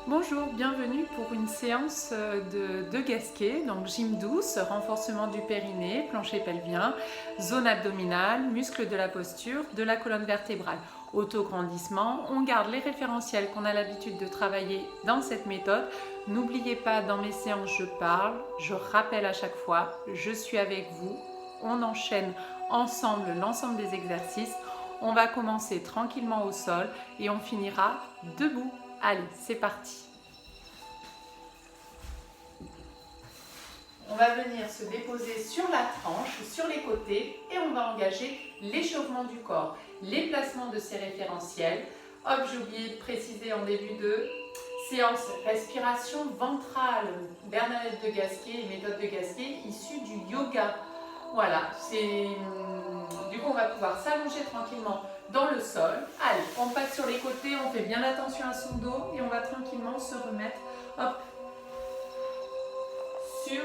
Bonjour, bienvenue pour une séance de gasquet, donc gym douce, renforcement du périnée, plancher pelvien, zone abdominale, muscles de la posture, de la colonne vertébrale. Autograndissement, on garde les référentiels qu'on a l'habitude de travailler dans cette méthode. N'oubliez pas, dans mes séances, je parle, je rappelle à chaque fois, je suis avec vous, on enchaîne ensemble l'ensemble des exercices. On va commencer tranquillement au sol et on finira debout. Allez, c'est parti. On va venir se déposer sur la tranche, sur les côtés et on va engager l'échauffement du corps, les placements de ces référentiels. Hop, j'ai oublié de préciser en début de séance, respiration ventrale, Bernadette de Gasquet et méthode de Gasquet issue du yoga. Voilà, du coup on va pouvoir s'allonger tranquillement dans le sol. Allez, on passe sur les côtés, on fait bien attention à son dos et on va tranquillement se remettre hop, sur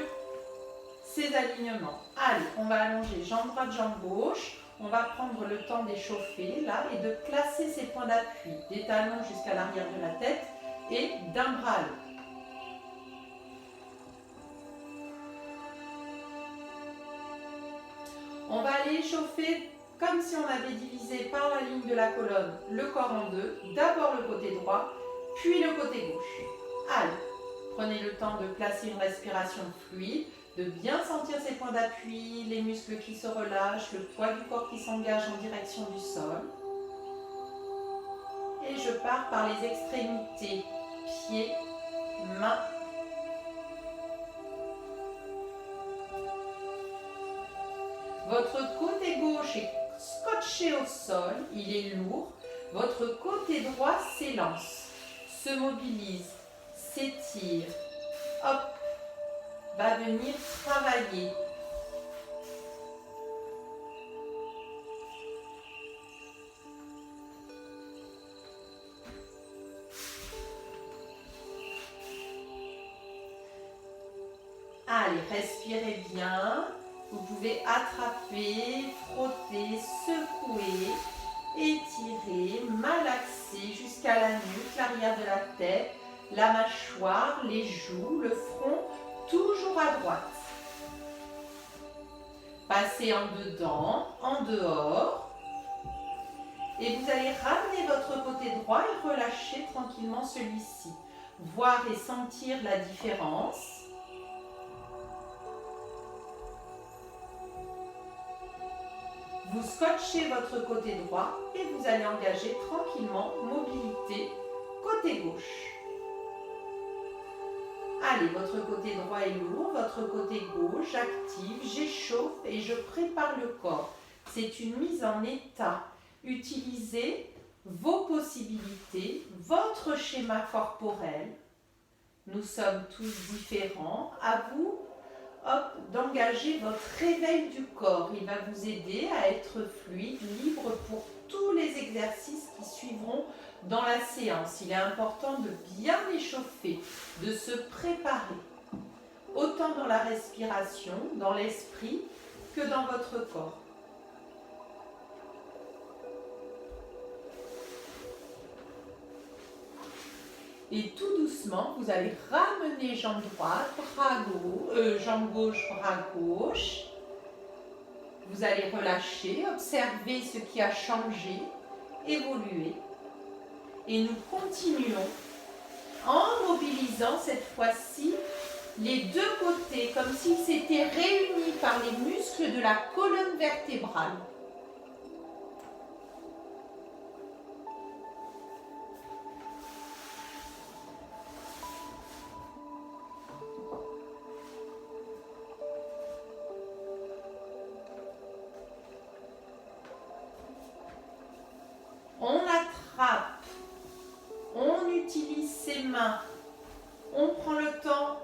ces alignements. Allez, on va allonger jambe droite, jambe gauche. On va prendre le temps d'échauffer là et de placer ses points d'appui, des talons jusqu'à l'arrière de la tête et d'un bras à l'autre. On va aller échauffer comme si on avait divisé par la ligne de la colonne le corps en deux. D'abord le côté droit, puis le côté gauche. Allez, prenez le temps de placer une respiration fluide, de bien sentir ses points d'appui, les muscles qui se relâchent, le poids du corps qui s'engage en direction du sol. Et je pars par les extrémités, pieds, mains. Votre côté gauche est scotché au sol, il est lourd. Votre côté droit s'élance, se mobilise, s'étire. Hop, va venir travailler. Allez, respirez bien. Vous pouvez attraper, frotter, secouer, étirer, malaxer jusqu'à la nuque, l'arrière de la tête, la mâchoire, les joues, le front, toujours à droite. Passez en dedans, en dehors. Et vous allez ramener votre côté droit et relâcher tranquillement celui-ci. Voir et sentir la différence. Vous scotchez votre côté droit et vous allez engager tranquillement mobilité côté gauche. Allez, votre côté droit est lourd, votre côté gauche active, j'échauffe et je prépare le corps. C'est une mise en état. Utilisez vos possibilités, votre schéma corporel. Nous sommes tous différents. À vous d'engager votre réveil du corps. Il va vous aider à être fluide, libre pour tous les exercices qui suivront dans la séance. Il est important de bien échauffer, de se préparer, autant dans la respiration, dans l'esprit, que dans votre corps. Et tout doucement, vous allez ramener jambe droite, jambe gauche, bras gauche. Vous allez relâcher, observer ce qui a changé, évoluer. Et nous continuons en mobilisant cette fois-ci les deux côtés, comme s'ils s'étaient réunis par les muscles de la colonne vertébrale. On attrape, on utilise ses mains, on prend le temps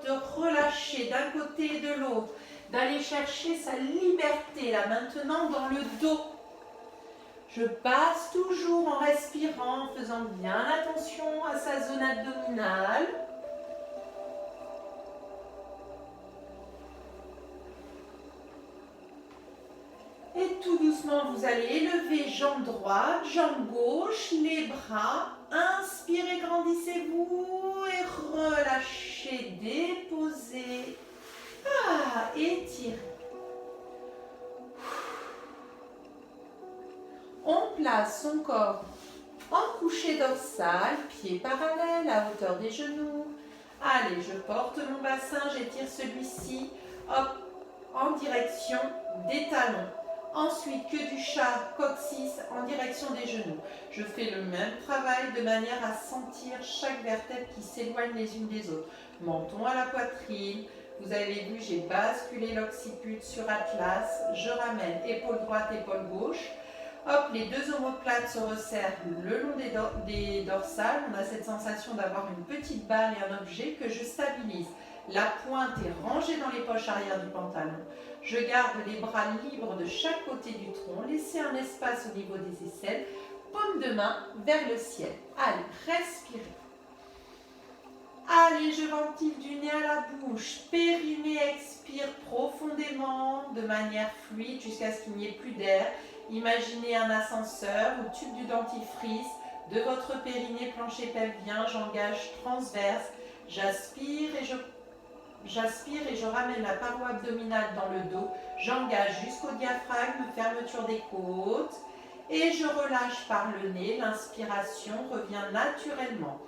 de relâcher d'un côté et de l'autre, d'aller chercher sa liberté là maintenant dans le dos. Je passe toujours en respirant, en faisant bien attention à sa zone abdominale. Et tout doucement, vous allez élever jambe droite, jambe gauche, les bras. Inspirez, grandissez-vous. relâchez, déposez. Étirez. On place son corps en couché dorsal, pieds parallèles à hauteur des genoux. Allez, je porte mon bassin, j'étire celui-ci, hop, en direction des talons. Ensuite, queue du chat, coccyx en direction des genoux. Je fais le même travail de manière à sentir chaque vertèbre qui s'éloigne les unes des autres. Menton à la poitrine. Vous avez vu, j'ai basculé l'occiput sur Atlas. Je ramène épaule droite, épaule gauche. Hop, les deux omoplates se resserrent le long des dorsales. On a cette sensation d'avoir une petite balle et un objet que je stabilise. La pointe est rangée dans les poches arrière du pantalon. Je garde les bras libres de chaque côté du tronc. Laissez un espace au niveau des aisselles. Paume de main vers le ciel. Allez, respirez. Allez, je ventile du nez à la bouche. Périnée expire profondément de manière fluide jusqu'à ce qu'il n'y ait plus d'air. Imaginez un ascenseur au tube du dentifrice. De votre périnée, plancher pelvien, j'engage transverse. J'aspire et je ramène la paroi abdominale dans le dos. J'engage jusqu'au diaphragme, fermeture des côtes. Et je relâche par le nez. L'inspiration revient naturellement.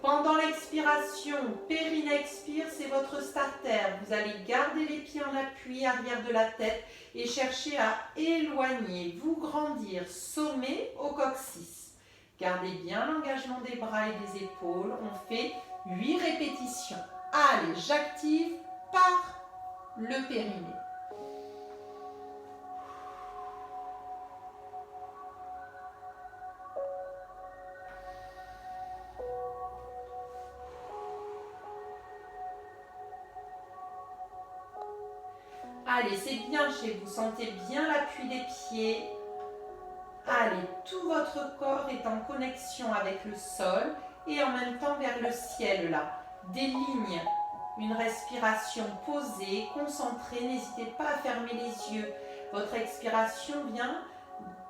Pendant l'expiration, périnée expire, c'est votre starter. Vous allez garder les pieds en appui arrière de la tête et chercher à éloigner, vous grandir, sommet au coccyx. Gardez bien l'engagement des bras et des épaules. On fait 8 répétitions. Allez, j'active par le périnée. Allez, c'est bien chez vous. Sentez bien l'appui des pieds. Allez, tout votre corps est en connexion avec le sol et en même temps vers le ciel là. Des lignes, une respiration posée, concentrée. N'hésitez pas à fermer les yeux. Votre expiration vient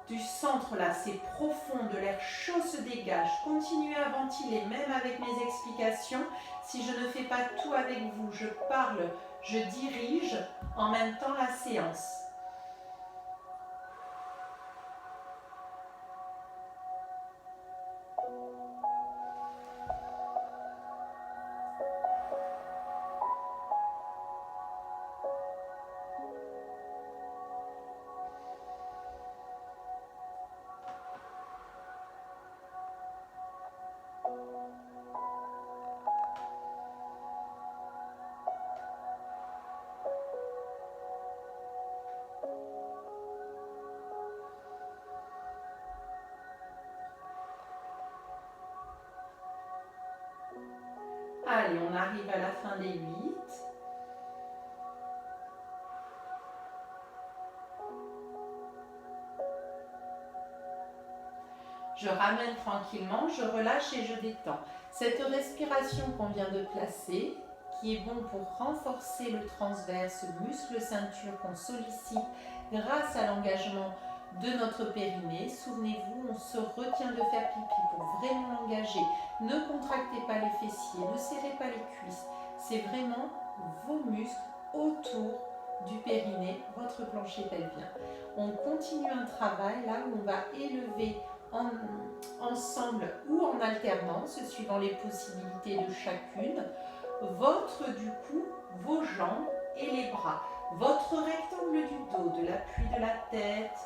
du centre là. C'est profond, de l'air chaud se dégage. Continuez à ventiler, même avec mes explications. Si je ne fais pas tout avec vous, je parle, je dirige en même temps la séance. Allez, on arrive à la fin des 8. Je ramène tranquillement, je relâche et je détends. Cette respiration qu'on vient de placer, qui est bon pour renforcer le transverse, le muscle ceinture qu'on sollicite grâce à l'engagement de notre périnée. Souvenez-vous, on se retient de faire pipi pour vraiment l'engager. Ne contractez pas les fessiers, ne serrez pas les cuisses. C'est vraiment vos muscles autour du périnée, votre plancher pelvien. On continue un travail là où on va élever ensemble ou en alternance, suivant les possibilités de chacune, du cou, vos jambes et les bras. Votre rectangle du dos, de l'appui de la tête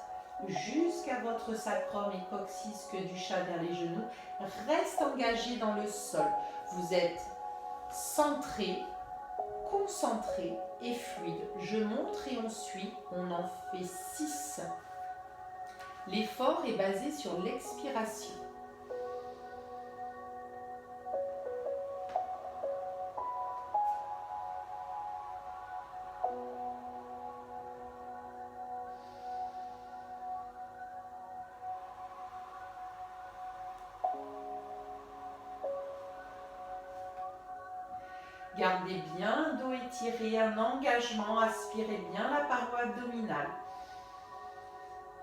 jusqu'à votre sacrum et coccyx, queue du chat vers les genoux, reste engagé dans le sol. Vous êtes centré, concentré et fluide. Je montre et on suit. On en fait 6. L'effort est basé sur l'expiration. Gardez bien, dos étiré, un engagement, aspirez bien la paroi abdominale.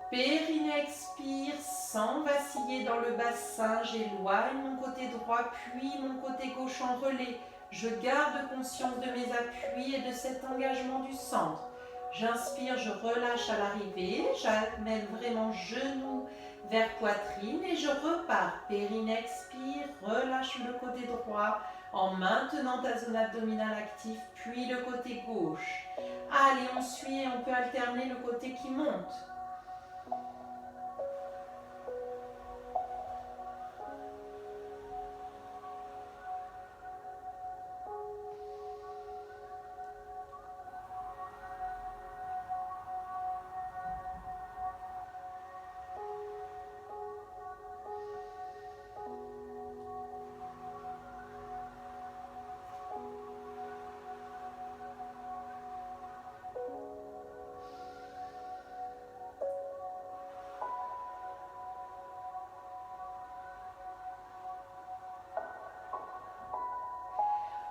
Périnée expire, Sans vaciller dans le bassin, j'éloigne mon côté droit, puis mon côté gauche en relais. Je garde conscience de mes appuis et de cet engagement du centre. J'inspire, je relâche à l'arrivée, j'amène vraiment genou vers poitrine et je repars. Périnée expire, relâche le côté droit en maintenant ta zone abdominale active, puis le côté gauche. Allez, on suit et on peut alterner le côté qui monte.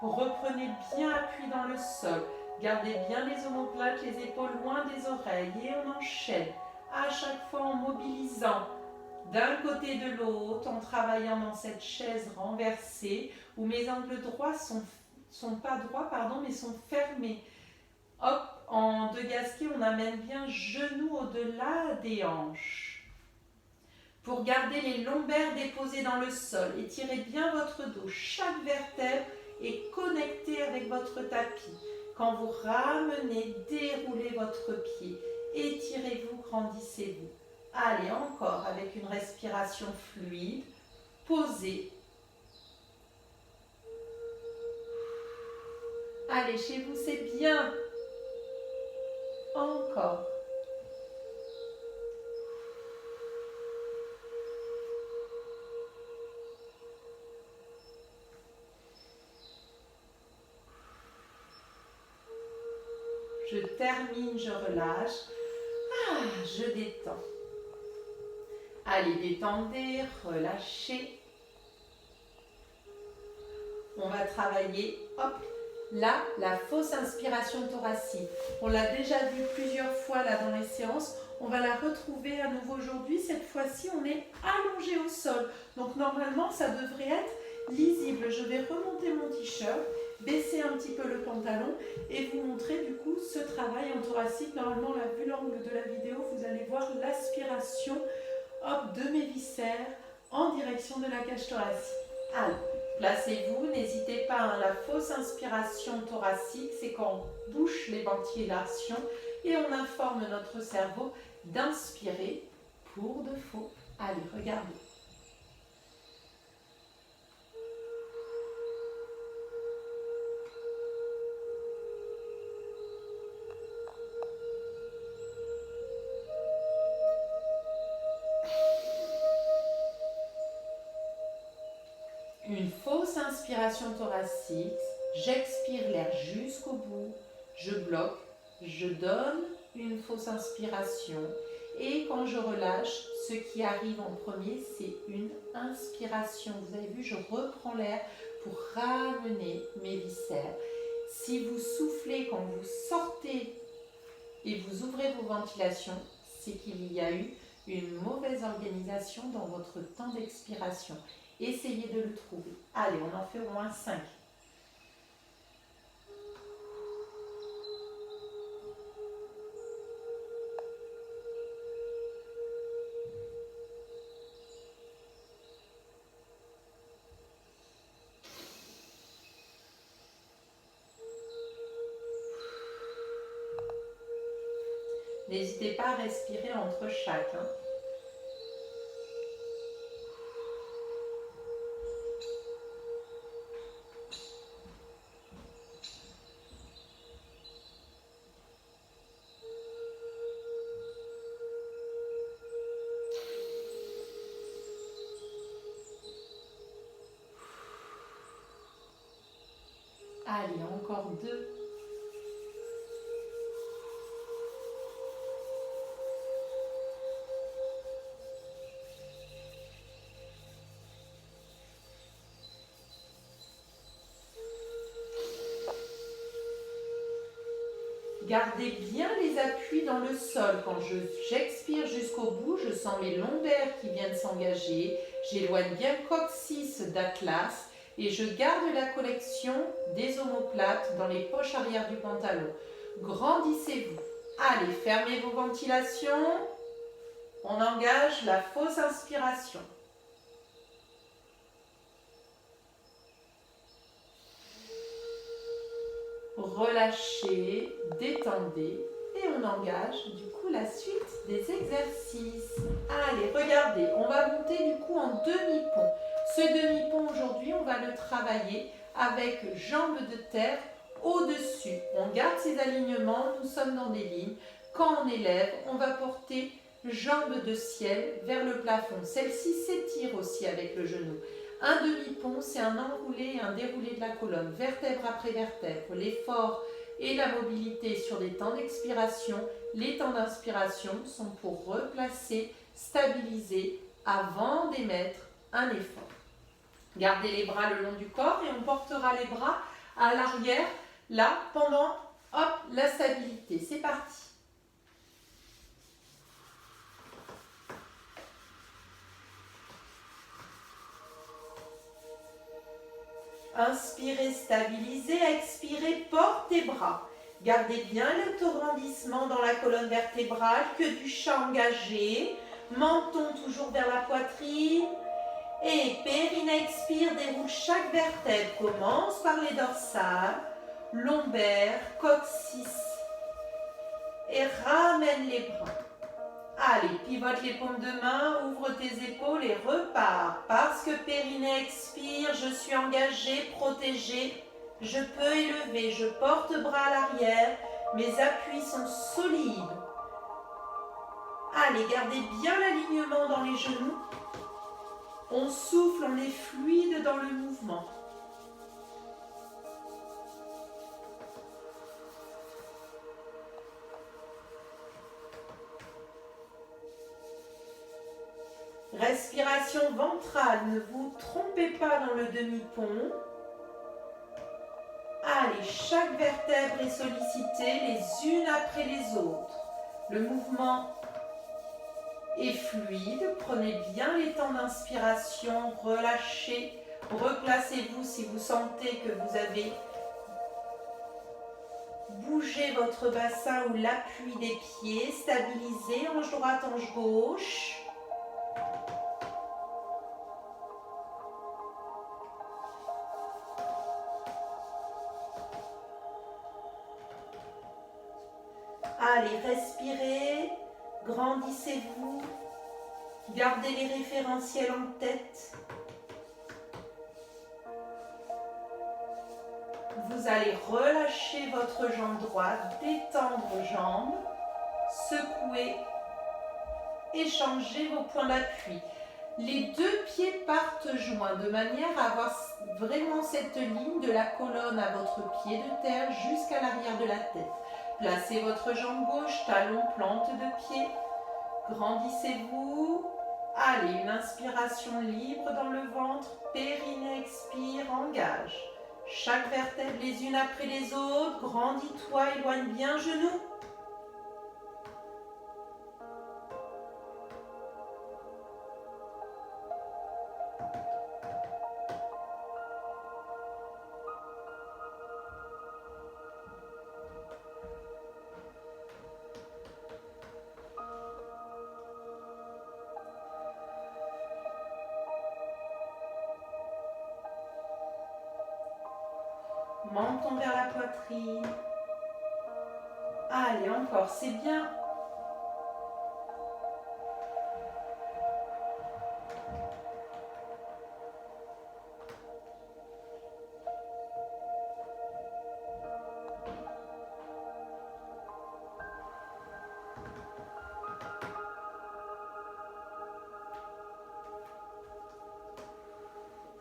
Reprenez bien appui dans le sol. Gardez bien les omoplates, les épaules loin des oreilles et on enchaîne. À chaque fois en mobilisant d'un côté de l'autre, en travaillant dans cette chaise renversée où mes angles droits sont pas droits, mais sont fermés. Hop, en deux gasquets, on amène bien genou au-delà des hanches. Pour garder les lombaires déposés dans le sol, étirez bien votre dos. Chaque vertèbre est connectée avec votre tapis. Quand vous ramenez, déroulez votre pied. Étirez-vous, grandissez-vous. Allez, encore avec une respiration fluide. Posez. Allez, chez vous, c'est bien. Encore. Je termine, je relâche. Je détends. Allez, détendez, relâchez. On va travailler, hop, là, la fausse inspiration thoracique. On l'a déjà vu plusieurs fois là dans les séances. On va la retrouver à nouveau aujourd'hui. Cette fois-ci, on est allongé au sol. Donc normalement, ça devrait être lisible. Je vais remonter mon t-shirt, baisser un petit peu le pantalon et vous montrer du coup ce travail en thoracique. Normalement, là, vu l'angle de la vidéo, vous allez voir l'aspiration de mes viscères en direction de la cage thoracique. Alors, placez-vous, n'hésitez pas, la fausse inspiration thoracique, c'est quand on bouche les ventilations et on informe notre cerveau d'inspirer pour de faux. Allez, regardez. Une fausse inspiration thoracique, j'expire l'air jusqu'au bout, je bloque, je donne une fausse inspiration et quand je relâche, ce qui arrive en premier, c'est une inspiration. Vous avez vu, je reprends l'air pour ramener mes viscères. Si vous soufflez quand vous sortez et vous ouvrez vos ventilations, c'est qu'il y a eu une mauvaise organisation dans votre temps d'expiration. Essayez de le trouver. Allez, on en fait au moins 5. N'hésitez pas à respirer entre chaque. Allez, encore 2. Gardez bien les appuis dans le sol. Quand j'expire jusqu'au bout, je sens mes lombaires qui viennent s'engager. J'éloigne bien le coccyx d'Atlas et je garde la collection des omoplates dans les poches arrière du pantalon. Grandissez-vous. Allez, fermez vos ventilations. On engage la fausse inspiration. Relâchez, détendez et on engage du coup la suite des exercices. Allez, regardez, on va monter du coup en demi-pont. Ce demi-pont aujourd'hui, on va le travailler avec jambes de terre au-dessus. On garde ces alignements, nous sommes dans des lignes. Quand on élève, on va porter jambes de ciel vers le plafond. Celle-ci s'étire aussi avec le genou. Un demi-pont, c'est un enroulé et un déroulé de la colonne, vertèbre après vertèbre. L'effort et la mobilité sur des temps d'expiration. Les temps d'inspiration sont pour replacer, stabiliser avant d'émettre un effort. Gardez les bras le long du corps et on portera les bras à l'arrière, là, pendant, hop, la stabilité. C'est parti. Inspirez, stabilisez, expirez, portez bras. Gardez bien l'autograndissement dans la colonne vertébrale, que du chat engagé. Menton toujours vers la poitrine. Et périnée expire, déroule chaque vertèbre. Commence par les dorsales, lombaires, coccyx. Et ramène les bras. Allez, pivote les paumes de main, ouvre tes épaules et repars. Parce que périnée expire, je suis engagée, protégée. Je peux élever, je porte bras à l'arrière. Mes appuis sont solides. Allez, gardez bien l'alignement dans les genoux. On souffle, on est fluide dans le mouvement. Respiration ventrale, ne vous trompez pas dans le demi-pont. Allez, chaque vertèbre est sollicitée les unes après les autres. Le mouvement est fluide. Prenez bien les temps d'inspiration, relâchez, replacez-vous si vous sentez que vous avez bougé votre bassin ou l'appui des pieds. Stabilisez, hanche droite, hanche gauche. Allez, respirez, grandissez-vous, gardez les référentiels en tête. Vous allez relâcher votre jambe droite, détendre jambe, secouer, échanger vos points d'appui. Les deux pieds partent joints de manière à avoir vraiment cette ligne de la colonne à votre pied de terre jusqu'à l'arrière de la tête. Placez votre jambe gauche, talon, plante de pied. Grandissez-vous. Allez, une inspiration libre dans le ventre. Périnée expire, engage. Chaque vertèbre les unes après les autres. Grandis-toi, éloigne bien genou. Menton vers la poitrine. Allez, encore, c'est bien.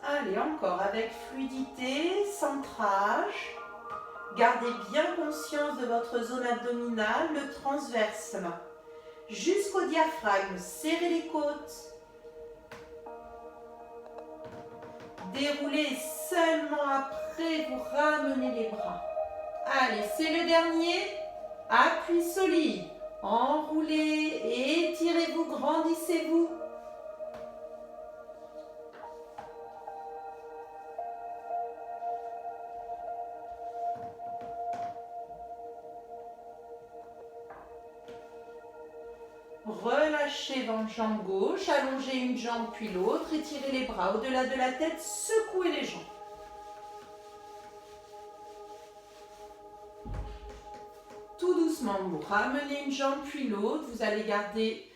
Allez, encore, avec fluidité, centrage. Gardez bien conscience de votre zone abdominale, le transverse là. Jusqu'au diaphragme, serrez les côtes. Déroulez, seulement après vous ramenez les bras. Allez, c'est le dernier. Appui solide. Enroulez, étirez-vous, grandissez-vous. Relâchez votre jambe gauche, allongez une jambe puis l'autre, étirez les bras au-delà de la tête, secouez les jambes. Tout doucement, vous ramenez une jambe puis l'autre, vous allez garder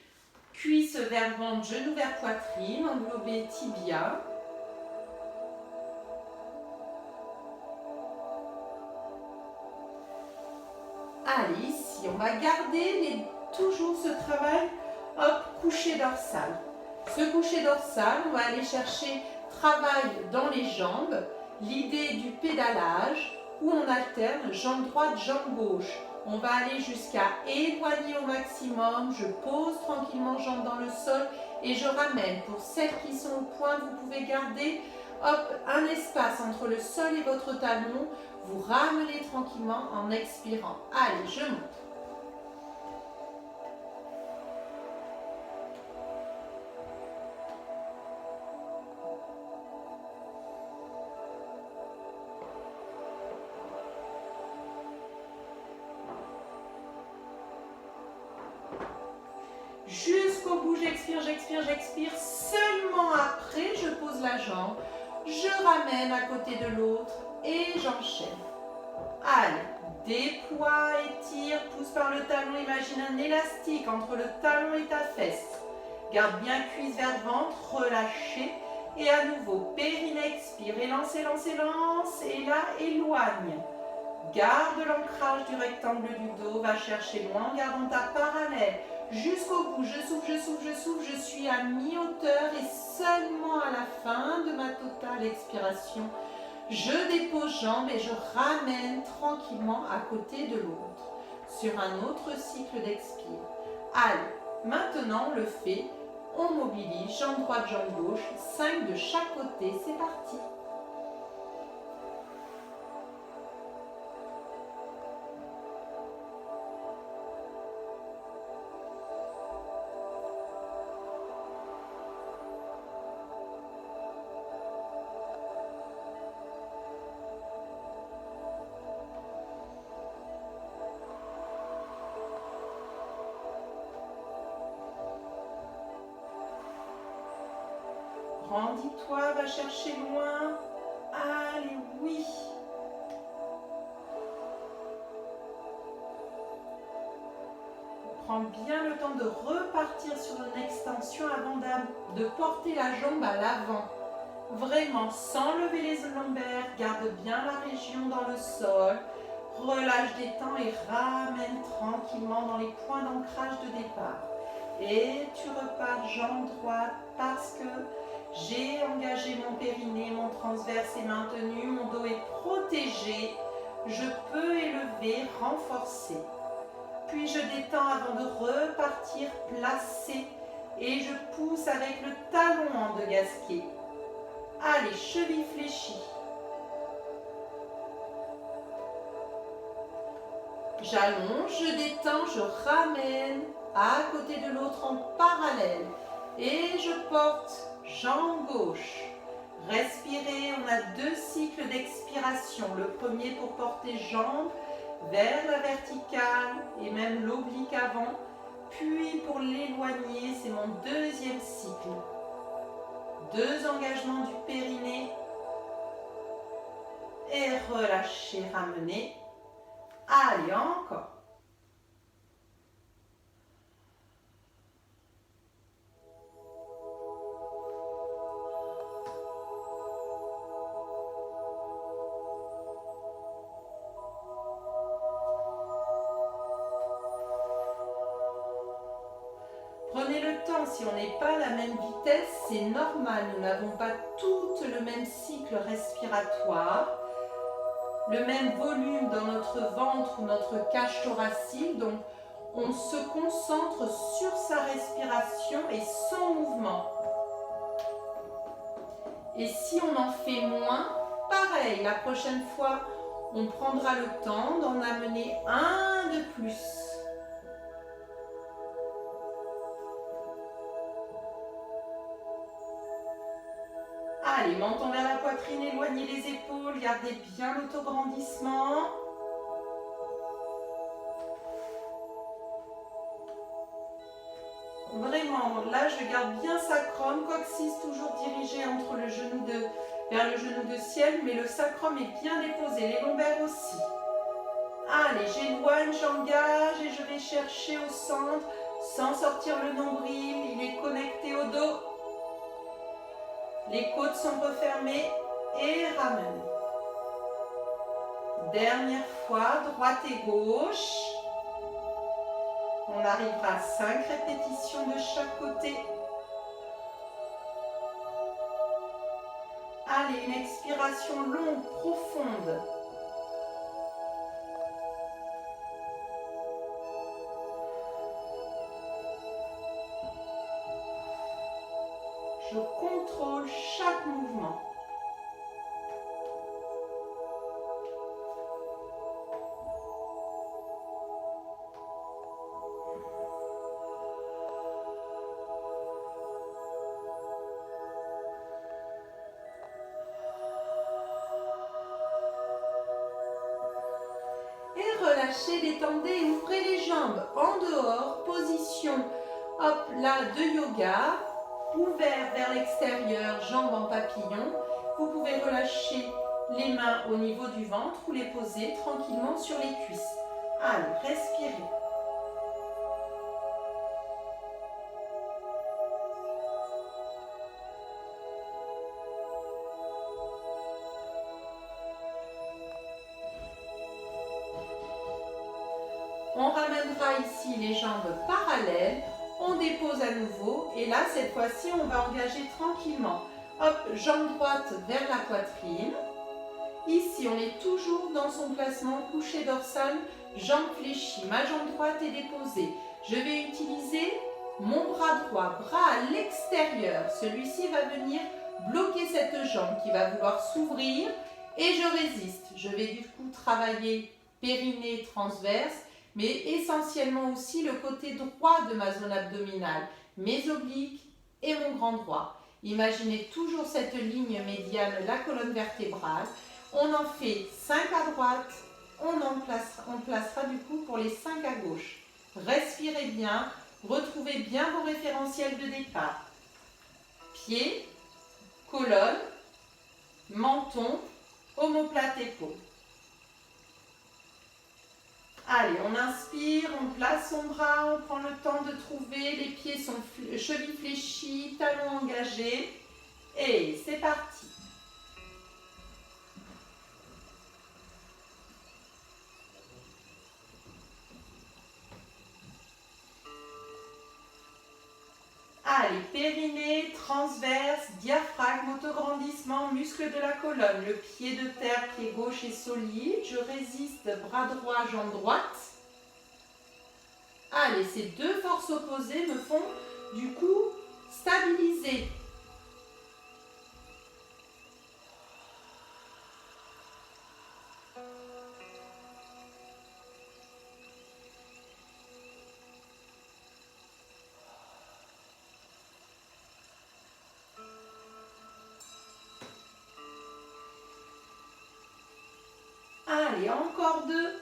cuisse vers ventre, genou vers poitrine, englobez tibia. Allez, ici, on va garder toujours ce travail, hop, coucher dorsal. Ce coucher dorsal, on va aller chercher travail dans les jambes, l'idée du pédalage, où on alterne jambe droite, jambe gauche. On va aller jusqu'à éloigner au maximum, je pose tranquillement jambe dans le sol et je ramène. Pour celles qui sont au point, vous pouvez garder hop, un espace entre le sol et votre talon. Vous ramenez tranquillement en expirant. Allez, je monte. Jusqu'au bout, j'expire, j'expire, j'expire. Seulement après, je pose la jambe. Je ramène à côté de l'autre et j'enchaîne. Allez, déploie, étire, pousse par le talon. Imagine un élastique entre le talon et ta fesse. Garde bien cuisse vers ventre, relâchez. Et à nouveau, périnée, expire. Et lance, lance, lance. Et là, éloigne. Garde l'ancrage du rectangle du dos. Va chercher loin en gardant ta parallèle. Jusqu'au bout, je souffle, je souffle, je souffle, je suis à mi-hauteur et seulement à la fin de ma totale expiration, je dépose jambes et je ramène tranquillement à côté de l'autre sur un autre cycle d'expire. Allez, maintenant on le fait, on mobilise, jambe droite, jambe gauche, 5 de chaque côté, c'est parti. Grandis-toi, va chercher loin. Allez, oui. Prends bien le temps de repartir sur une extension avant de porter la jambe à l'avant. Vraiment, sans lever les lombaires, garde bien la région dans le sol. Relâche, détends et ramène tranquillement dans les points d'ancrage de départ. Et tu repars jambe droite parce que j'ai engagé mon périnée, mon transverse est maintenu, mon dos est protégé. Je peux élever, renforcer. Puis je détends avant de repartir, placer. Et je pousse avec le talon en deux gasquets. Allez, cheville fléchie. J'allonge, je détends, je ramène à côté de l'autre en parallèle. Et je porte jambe gauche. Respirez, on a 2 cycles d'expiration. Le premier pour porter jambe vers la verticale et même l'oblique avant. Puis pour l'éloigner, c'est mon 2e cycle. 2 engagements du périnée. Et relâchez, ramenez. Allez, encore. Prenez le temps, si on n'est pas à la même vitesse, c'est normal. Nous n'avons pas tous le même cycle respiratoire, le même volume dans notre ventre ou notre cage thoracique. Donc, on se concentre sur sa respiration et son mouvement. Et si on en fait moins, pareil, la prochaine fois, on prendra le temps d'en amener un de plus. Allez, menton vers la poitrine, éloignez les épaules, gardez bien l'autograndissement. Vraiment, là je garde bien sacrum, coccyx toujours dirigé entre le genou vers le genou de ciel, mais le sacrum est bien déposé, les lombaires aussi. Allez, j'éloigne, j'engage et je vais chercher au centre sans sortir le nombril, il est connecté au dos. Les côtes sont refermées et ramène. Dernière fois, droite et gauche. On arrivera à 5 répétitions de chaque côté. Allez, une expiration longue, profonde. Je contrôle chaque mouvement. Et relâchez, détendez, ouvrez les jambes en dehors, position, hop là, de yoga. Ouvert vers l'extérieur, jambes en papillon. Vous pouvez relâcher les mains au niveau du ventre ou les poser tranquillement sur les cuisses. Allez, respirez. On ramènera ici les jambes parallèles. On dépose à nouveau et là, cette fois-ci, on va engager tranquillement. Hop, jambe droite vers la poitrine. Ici, on est toujours dans son placement couché dorsal, jambe fléchie. Ma jambe droite est déposée. Je vais utiliser mon bras droit, bras à l'extérieur. Celui-ci va venir bloquer cette jambe qui va vouloir s'ouvrir et je résiste. Je vais du coup travailler périnée transverse, mais essentiellement aussi le côté droit de ma zone abdominale, mes obliques et mon grand droit. Imaginez toujours cette ligne médiane, la colonne vertébrale. On en fait 5 à droite, on placera du coup pour les 5 à gauche. Respirez bien, retrouvez bien vos référentiels de départ. Pieds, colonne, menton, omoplate épaule. Allez, on inspire, on place son bras, on prend le temps de trouver, les pieds sont chevilles fléchies, talons engagés. Et c'est parti. Allez, périnée, transverse, diaphragme, autograndissement, muscle de la colonne. Le pied de terre, pied gauche est solide. Je résiste, bras droit, jambe droite. Allez, ces deux forces opposées me font du coup stabiliser. Allez, encore deux.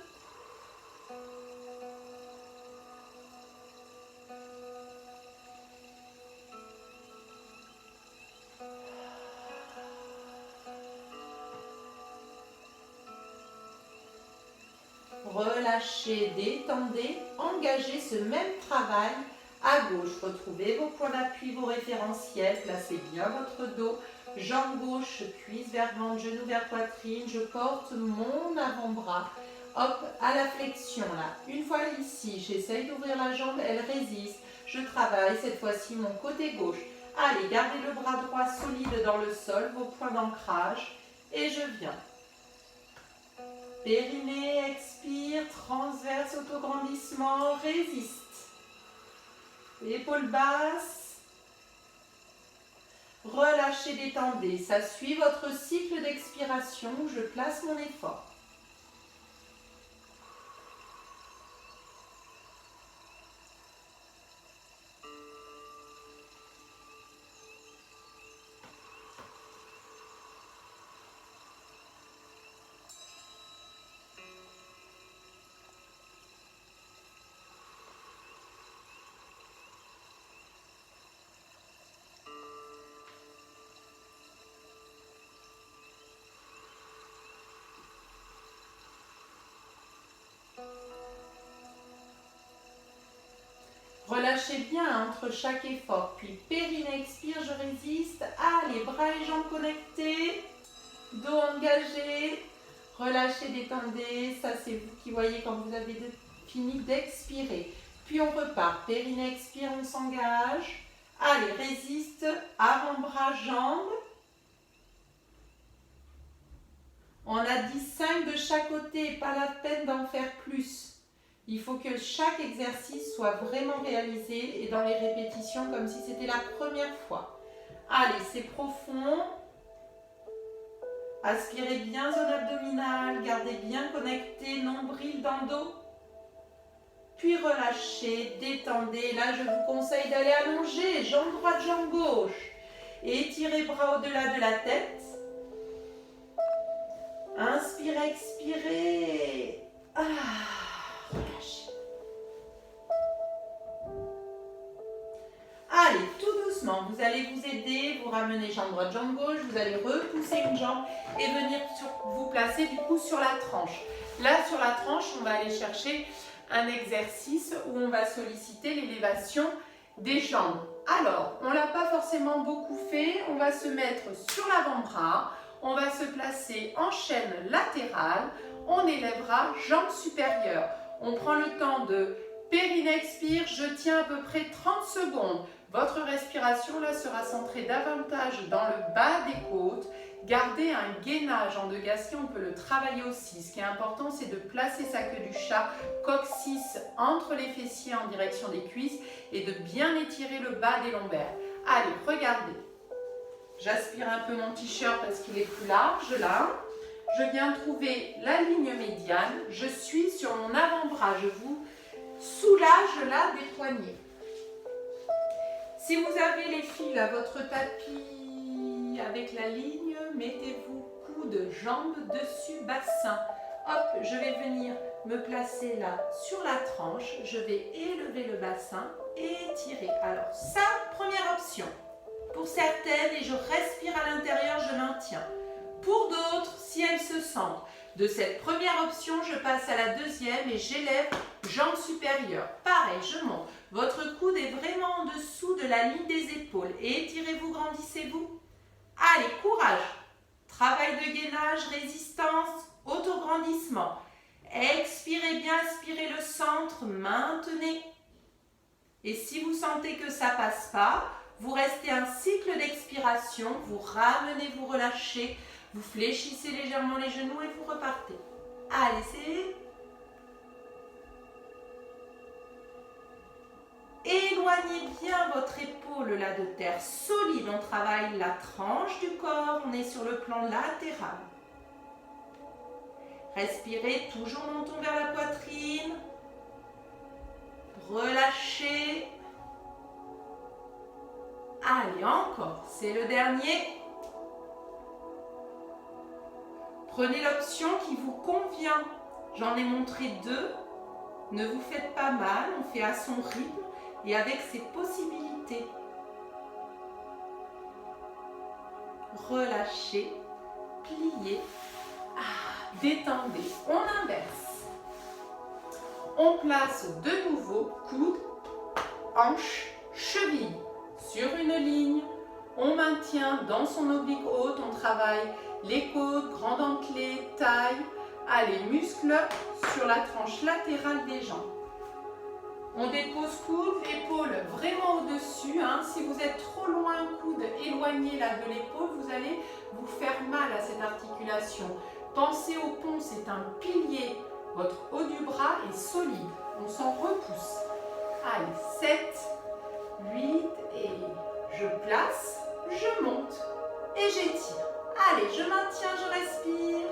Relâchez, détendez, engagez ce même travail à gauche. Retrouvez vos points d'appui, vos référentiels, placez bien votre dos. Jambe gauche, cuisse vers ventre, genou vers poitrine. Je porte mon avant-bras. Hop, à la flexion là. Une fois ici, j'essaye d'ouvrir la jambe, elle résiste. Je travaille cette fois-ci mon côté gauche. Allez, gardez le bras droit solide dans le sol, vos points d'ancrage. Et je viens. Périnée, expire, transverse, autograndissement, résiste. Épaules basses. Relâchez, détendez. Ça suit votre cycle d'expiration où je place mon effort. Relâchez bien entre chaque effort. Puis périnée, expire, je résiste. Allez, bras et jambes connectés. Dos engagé. Relâchez, détendez. Ça, c'est vous qui voyez quand vous avez fini d'expirer. Puis on repart. Périnée, expire, on s'engage. Allez, résiste. Avant-bras, jambes. On a dit 5 de chaque côté. Pas la peine d'en faire plus. Il faut que chaque exercice soit vraiment réalisé et dans les répétitions comme si c'était la première fois. Allez, c'est profond. Aspirez bien zone abdominale, gardez bien connecté, nombril dans le dos. Puis relâchez, détendez. Là, je vous conseille d'aller allonger, jambe droite, jambe gauche. Et étirez bras au-delà de la tête. Inspirez, expirez. Relâchez. Allez, tout doucement, vous allez vous aider, vous ramenez jambe droite, jambe gauche, vous allez repousser une jambe et venir vous placer du coup sur la tranche. Là, sur la tranche, on va aller chercher un exercice où on va solliciter l'élévation des jambes. Alors, on ne l'a pas forcément beaucoup fait, on va se mettre sur l'avant-bras, on va se placer en chaîne latérale, on élèvera jambes supérieures. On prend le temps de périnée expire, je tiens à peu près 30 secondes. Votre respiration là sera centrée davantage dans le bas des côtes. Gardez un gainage en deux gastriers, on peut le travailler aussi. Ce qui est important, c'est de placer sa queue du chat, coccyx entre les fessiers en direction des cuisses et de bien étirer le bas des lombaires. Allez, regardez. J'aspire un peu mon t-shirt parce qu'il est plus large là. Je viens trouver la ligne médiane. Je suis sur mon avant-bras. Je vous soulage là des poignets. Si vous avez les fils à votre tapis avec la ligne, mettez-vous coude, jambes dessus, bassin. Hop, je vais venir me placer là sur la tranche. Je vais élever le bassin et étirer. Alors ça, première option. Pour certaines, et je respire à l'intérieur, je maintiens. Pour d'autres, si elles se sentent de cette première option, je passe à la deuxième et j'élève jambes supérieures. Pareil, je monte. Votre coude est vraiment en dessous de la ligne des épaules. Et étirez-vous, grandissez-vous. Allez, courage. Travail de gainage, résistance, autograndissement. Expirez bien, aspirez le centre, maintenez. Et si vous sentez que ça ne passe pas, vous restez un cycle d'expiration, vous ramenez, vous relâchez, vous fléchissez légèrement les genoux et vous repartez. Allez, c'est... Éloignez bien votre épaule là de terre, solide. On travaille la tranche du corps, on est sur le plan latéral. Respirez, toujours menton vers la poitrine. Relâchez. Allez, encore, c'est le dernier. Prenez l'option qui vous convient. J'en ai montré 2. Ne vous faites pas mal, on fait à son rythme et avec ses possibilités. Relâchez, pliez, détendez. On inverse. On place de nouveau coude, hanche, cheville sur une ligne. On maintient dans son oblique haute, on travaille les côtes, grande dentelée, taille. Allez, muscles sur la tranche latérale des jambes. On dépose coude, épaule vraiment au-dessus. Si vous êtes trop loin, coude éloigné là de l'épaule, vous allez vous faire mal à cette articulation. Pensez au pont, c'est un pilier. Votre haut du bras est solide. On s'en repousse. Allez, 7, 8 et je place, je monte et j'étire. Allez, je maintiens, je respire.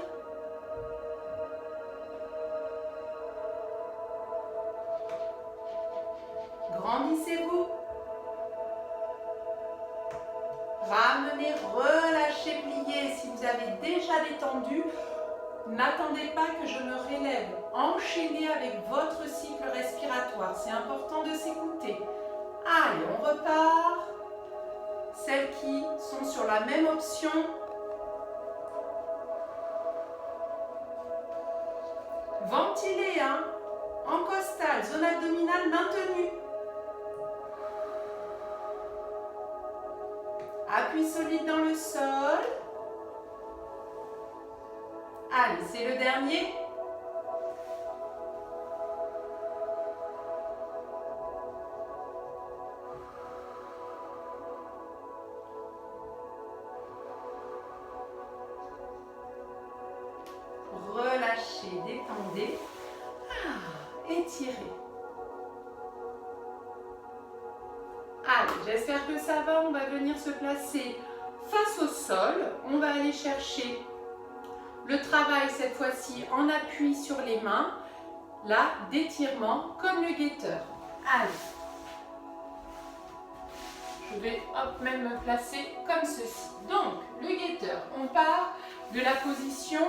Grandissez-vous. Ramenez, relâchez, pliez. Si vous avez déjà détendu, n'attendez pas que je me relève. Enchaînez avec votre cycle respiratoire. C'est important de s'écouter. Allez, on repart. Celles qui sont sur la même option. Ventilez, en costal, zone abdominale maintenue. Appui solide dans le sol. Allez, c'est le dernier. Relâchez, détendez. Étirez. Allez, j'espère que ça va. On va venir se placer face au sol. On va aller chercher le travail cette fois-ci en appui sur les mains. Là, d'étirement comme le guetteur. Allez. Je vais même me placer comme ceci. Donc, le guetteur, on part de la position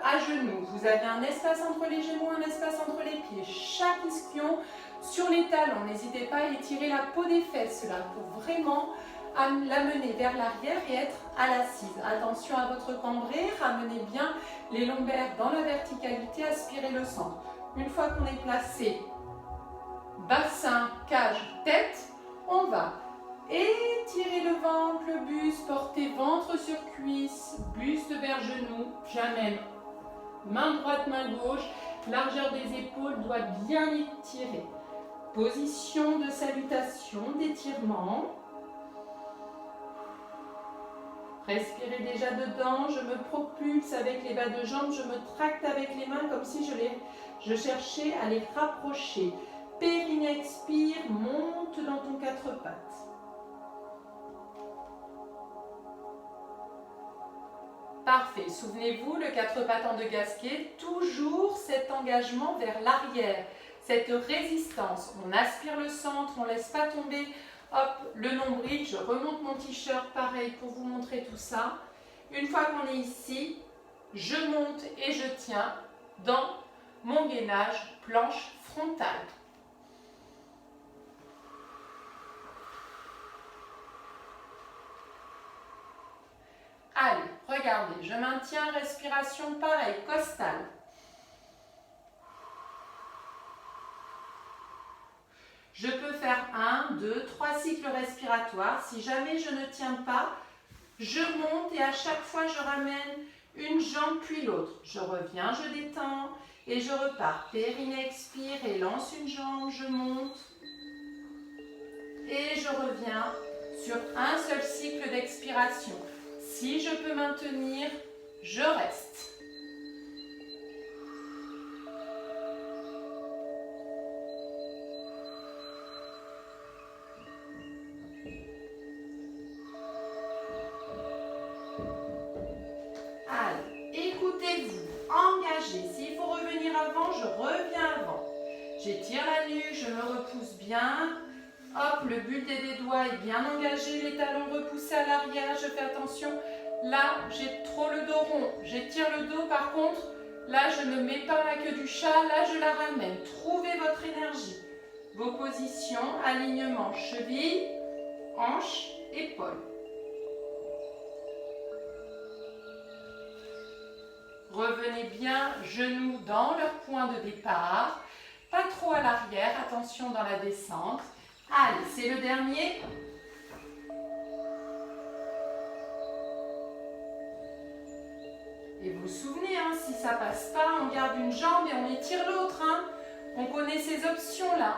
à genoux. Vous avez un espace entre les genoux, un espace entre les pieds. Chaque ischion sur les talons. N'hésitez pas à étirer la peau des fesses là pour vraiment l'amener vers l'arrière et être à l'assise. Attention à votre cambré, ramenez bien les lombaires dans la verticalité, aspirez le centre. Une fois qu'on est placé, bassin, cage, tête, on va étirer le ventre, le buste, porter ventre sur cuisse, buste vers genou. J'amène main droite, main gauche. Largeur des épaules doit bien étirer. Position de salutation, d'étirement. Respirez déjà dedans. Je me propulse avec les bas de jambes. Je me tracte avec les mains comme si je cherchais à les rapprocher. Périnée expire, monte dans ton quatre pattes. Parfait. Souvenez-vous, le quatre pattes en deux gasquet, toujours cet engagement vers l'arrière, cette résistance. On aspire le centre, on ne laisse pas tomber le nombril. Je remonte mon t-shirt, pareil, pour vous montrer tout ça. Une fois qu'on est ici, je monte et je tiens dans mon gainage planche frontale. Allez, regardez, je maintiens respiration pareil, costale. Je peux faire 1, 2, 3 cycles respiratoires. Si jamais je ne tiens pas, je monte et à chaque fois je ramène une jambe puis l'autre. Je reviens, je détends et je repars. Périnée expire et lance une jambe, je monte. Et je reviens sur un seul cycle d'expiration. Si je peux maintenir, je reste. Allez, écoutez-vous, engagez. S'il faut revenir avant, je reviens avant. J'étire la nuque, je me repousse bien. Hop, le but des doigts est bien engagé, les talons repoussés à l'arrière, je fais attention. Là, j'ai trop le dos rond, j'étire le dos, par contre, là, je ne mets pas la queue du chat, là, je la ramène. Trouvez votre énergie. Vos positions, alignement, cheville, hanche, épaule. Revenez bien, genoux dans leur point de départ, pas trop à l'arrière, attention dans la descente. Allez, c'est le dernier. Et vous vous souvenez, hein, si ça passe pas, on garde une jambe et on étire l'autre. Hein. On connaît ces options-là.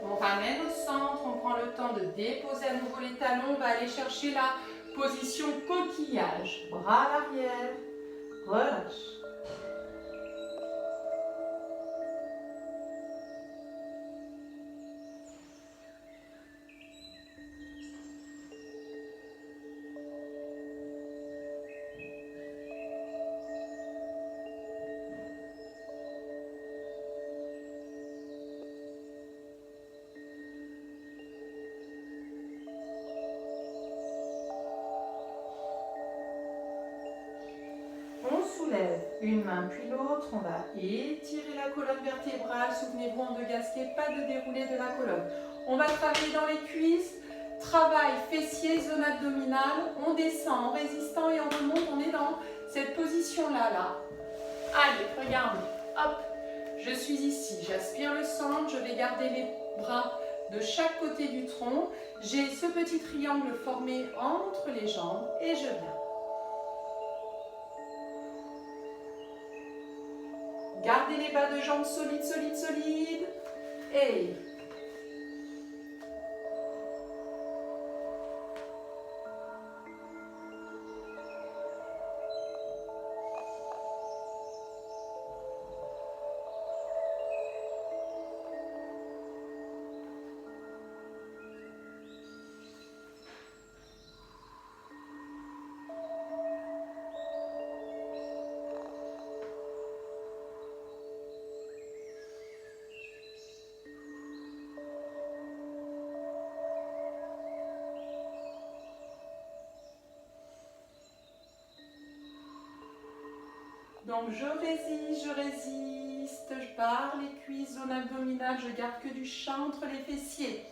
On ramène au centre, on prend le temps de déposer à nouveau les talons. On va aller chercher la position coquillage. Bras à l'arrière, relâche. Une main puis l'autre, on va étirer la colonne vertébrale, souvenez-vous en deux gasquets, pas de déroulé de la colonne. On va travailler dans les cuisses, travail fessier, zone abdominale, on descend en résistant et on remonte, on est dans cette position-là. Allez, regardez, hop, Je suis ici, j'aspire le centre, je vais garder les bras de chaque côté du tronc. J'ai ce petit triangle formé entre les jambes et je viens. Gardez les bas de jambes solides, solides, solides. Et donc je résiste, je barre les cuisses, zone abdominale, je garde que du chat entre les fessiers.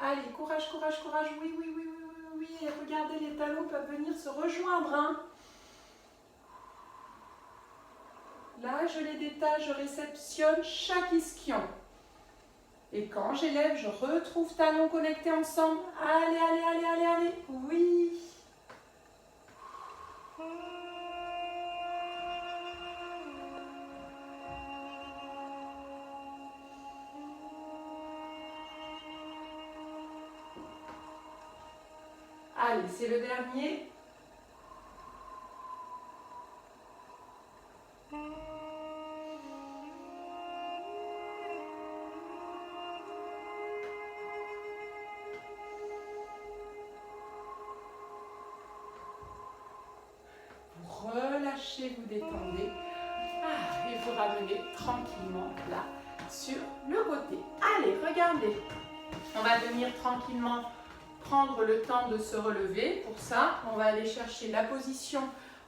Allez, courage, courage, courage, oui, oui, oui, oui, oui, oui, et regardez, les talons peuvent venir se rejoindre. Hein. Là, je les détache, je réceptionne chaque ischion. Et quand j'élève, je retrouve talons connectés ensemble. Allez, allez, allez, allez, allez, oui. Allez, c'est le dernier. Vous relâchez, vous détendez. Et vous ramenez tranquillement là sur le côté. Allez, regardez. On va venir tranquillement prendre le temps de se relever. Pour ça, on va aller chercher la position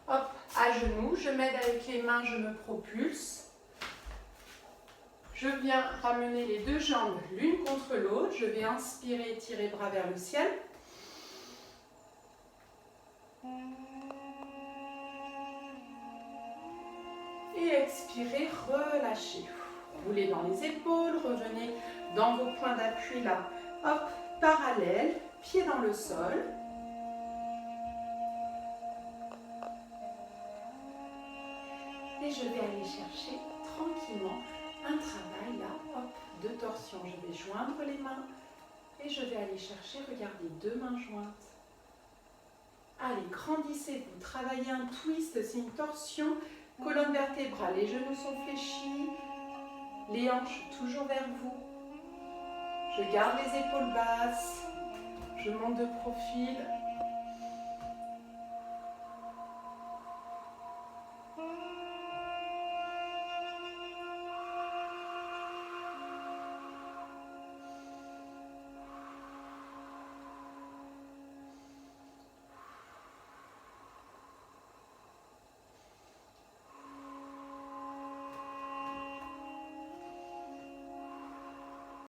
hop, à genoux. Je m'aide avec les mains, je me propulse. Je viens ramener les deux jambes l'une contre l'autre. Je vais inspirer, tirer bras vers le ciel. Et expirez, relâchez. Roulez dans les épaules, revenez dans vos points d'appui là. Hop, parallèle, pied dans le sol. Et je vais aller chercher tranquillement un travail là, hop, de torsion. Je vais joindre les mains et je vais aller chercher, regardez, deux mains jointes. Allez, grandissez-vous, travaillez un twist, c'est une torsion, colonne vertébrale, les genoux sont fléchis, les hanches toujours vers vous. Je garde les épaules basses, je monte de profil.